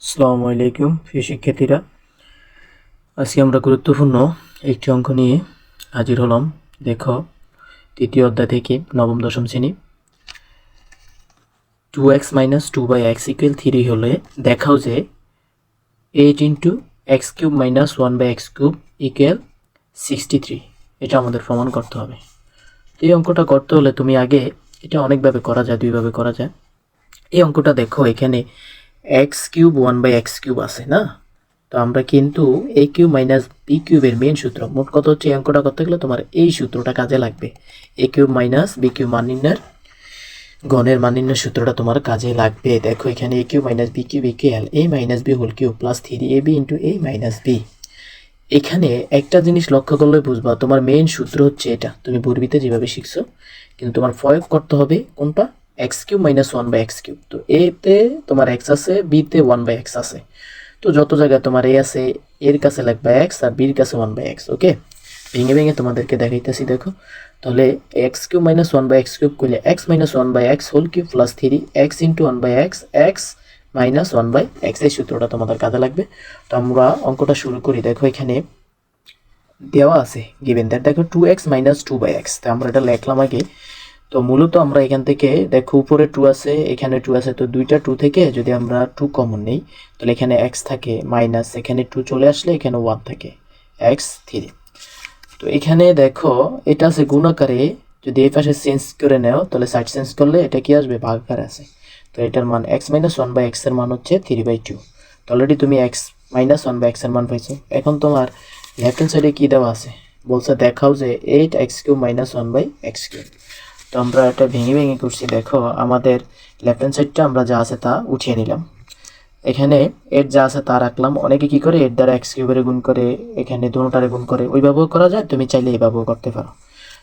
আসসালামু আলাইকুম প্রিয় শিক্ষার্থীরা, আজকে আমরা গুরুত্বপূর্ণ একটি অঙ্ক নিয়ে হাজির হলাম। দেখো, তৃতীয় অধ্যায় থেকে নবম দশম শ্রেণী 2x - 2/x = 3 হলে দেখাও যে 8 × x³ - 1/x³ = 63। এটা আমাদের প্রমাণ করতে হবে। এই অঙ্কটা করতে হলে তুমি আগে, এটা অনেকভাবে করা যায়, দুইভাবে করা যায়। এই অঙ্কটা দেখো, এখানে x³ 1/x³ আছে না, তো আমরা কিন্তু a³ - b³ এর মেন সূত্র, মোট কথা হচ্ছে এই অঙ্কটা করতে গেলে তোমার এই সূত্রটা কাজে লাগবে। a³ - b³ মান নির্ণয়ের গণের মান নির্ণয়ের সূত্রটা তোমার কাজে লাগবে। দেখো এখানে a³ - b³ = a - b whole cube plus 3ab × a - b। এখানে একটা জিনিস লক্ষ্য করলে বুঝবা, তোমার মেইন সূত্র হচ্ছে এটা, তুমি বর্বিতে যেভাবে শিখছো, কিন্তু তোমার প্রয়োগ করতে হবে কোনটা, x³ - 1/x³। তো a তে তোমার x আছে, b তে 1/x আছে, তো যত জায়গায় তোমার a আছে এর কাছে লাগবে x আর b এর কাছে 1/x। ওকে, ভেঙে ভেঙে তোমাদেরকে দেখাইতেছি। দেখো তাহলে x³ - 1/x³ করলে x - 1/x whole cube plus 3x × 1/x x - 1/x, এই সূত্রটা তোমাদের কাজে লাগবে। তো আমরা অঙ্কটা শুরু করি। দেখো এখানে দেওয়া আছে গিভেন দ্যাট, দেখো 2x - 2/x, তো আমরা এটা লিখলাম আগে। তো মূলত আমরা এখান থেকে দেখো উপরে 2 আছে, এখানে 2 আছে, তো দুইটা 2 থেকে যদি আমরা 2 কমন নেই তাহলে এখানে x থাকে মাইনাস, এখানে 2 চলে আসলে এখানে 1 থাকে, x3। তো এখানে দেখো এটা আছে গুণাকারে, যদি এই পাশে চেঞ্জ করে নাও তাহলে সাইড চেঞ্জ করলে এটা কি আসবে, ভাগাকারে আছে। তো এটার মান x - 1/x এর মান হচ্ছে 3/2। তো অলরেডি তুমি x - 1/x এর মান পাইছো। এখন তোমার লেফট হ্যান্ড সাইডে কি দেওয়া আছে, বলছে দেখাও যে 8x³ - 1/x³। তো আমরা এটা ভেঙে ভেঙে করছি। দেখো আমাদের লেফট হ্যান্ড সাইডটা আমরা যা আছে তা উঠিয়ে নিলাম, এখানে 8 যা আছে তা রাখলাম। অনেকে কি করে 8 দ্বারা x³ গুণ করে, এখানে দুটোটারে গুণ করে, ওইভাবেও করা যায়, তুমি চাইলে এইভাবেও করতে পারো।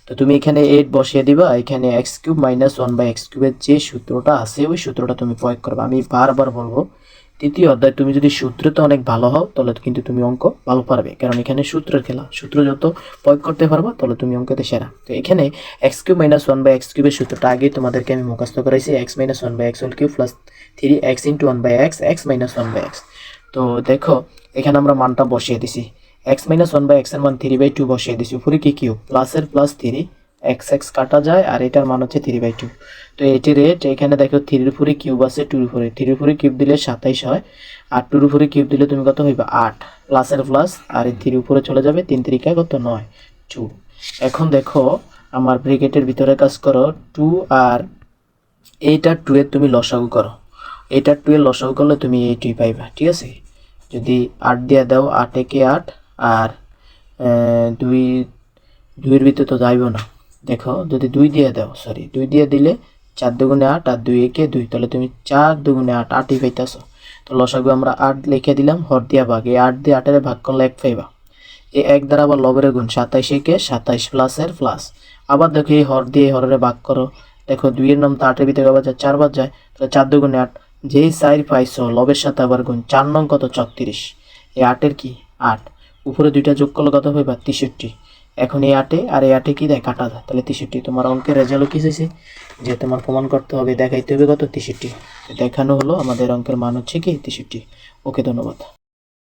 তো তুমি এখানে 8 বসিয়ে দিবা, এখানে x³ - 1/x³ এর যে সূত্রটা আছে ওই সূত্রটা তুমি প্রয়োগ করবে। আমি বারবার বলবো, তৃতীয় অধ্যায় তুমি যদি সূত্রতে অনেক ভালো হও তাহলে কিন্তু তুমি অঙ্ক ভালো পারবে, কারণ এখানে সূত্রের খেলা, সূত্র যত প্রয়োগ করতে পারবা তাহলে তুমি অঙ্কতে সেরা। তো এখানে x³ - 1/x³ এর সূত্রটা আগে তোমাদেরকে আমি মুখস্থ করাইছি, x - 1/x whole cube plus 3x × 1/x x - 1/x। তো দেখো এখানে আমরা মানটা বসিয়ে দিছি, x - 1/x এর মান 3/2 বসিয়ে দিছি, উপরে কি কিউব প্লাসের প্লাস 3 x কাটা যায়, আর এটার মান হচ্ছে 3/2। তো এটির রেট এখানে দেখো 3 এর উপরে কিউব আছে, 2 এর উপরে, 3 এর উপরে কিউব দিলে 27 হয়, আর 2 এর উপরে কিউব দিলে তুমি কত হইবা 8, প্লাসের প্লাস, আর এই 3 উপরে চলে যাবে, 3 3 কত 9 2। এখন দেখো আমার ব্র্যাকেটের ভিতরে কাজ করো, 2 আর এইটা 2 এর তুমি লসাগু করো, এটা 2 এর লসাগু করলে তুমি এইটাই পাইবা, ঠিক আছে। যদি 8 দিয়ে দাও, 8 একে 8, আর 2 2 এর ভিতরে তো যাইব না। দেখো যদি 2 দিয়ে দাও, সরি 2 দিয়ে দিলে 4 দুগুণে 8 আর 2 একে 2, তাহলে তুমি 4 দুগুণে 8 8ই পাইতেছো। তো লসাগু আমরা 8 লিখে দিলাম, হর দিয়া ভাগ, এই 8 দিয়ে 8 এর ভাগ করলে 1 পাইবা। এই 1 দ্বারা আবার লবের গুণ, 27 একে 27 প্লাসের প্লাস, আবার দেখো এই হর দিয়ে হরের ভাগ করো। দেখো 2 এর নাম তো 8 এর ভিতরে আবার 4 বার যায়, তাহলে 4 দুগুণে 8, যেই 4 পাইছো লবের সাথে আবার গুণ, 4 নং কত 34, এই 8 এর কি 8, উপরে দুইটা যোগ করলে কত পাইবা 63। এখন এই 8 আর এই 8 কি দেয়, কাটা যায়, তাহলে 63। তোমার অঙ্কের রেজাল্ট কি হয়েছে, যে তোমার প্রমাণ করতে হবে, দেখাইতে হবে কত 63। দেখানো হলো আমাদের অঙ্কের মান হচ্ছে কি 63। ওকে, ধন্যবাদ।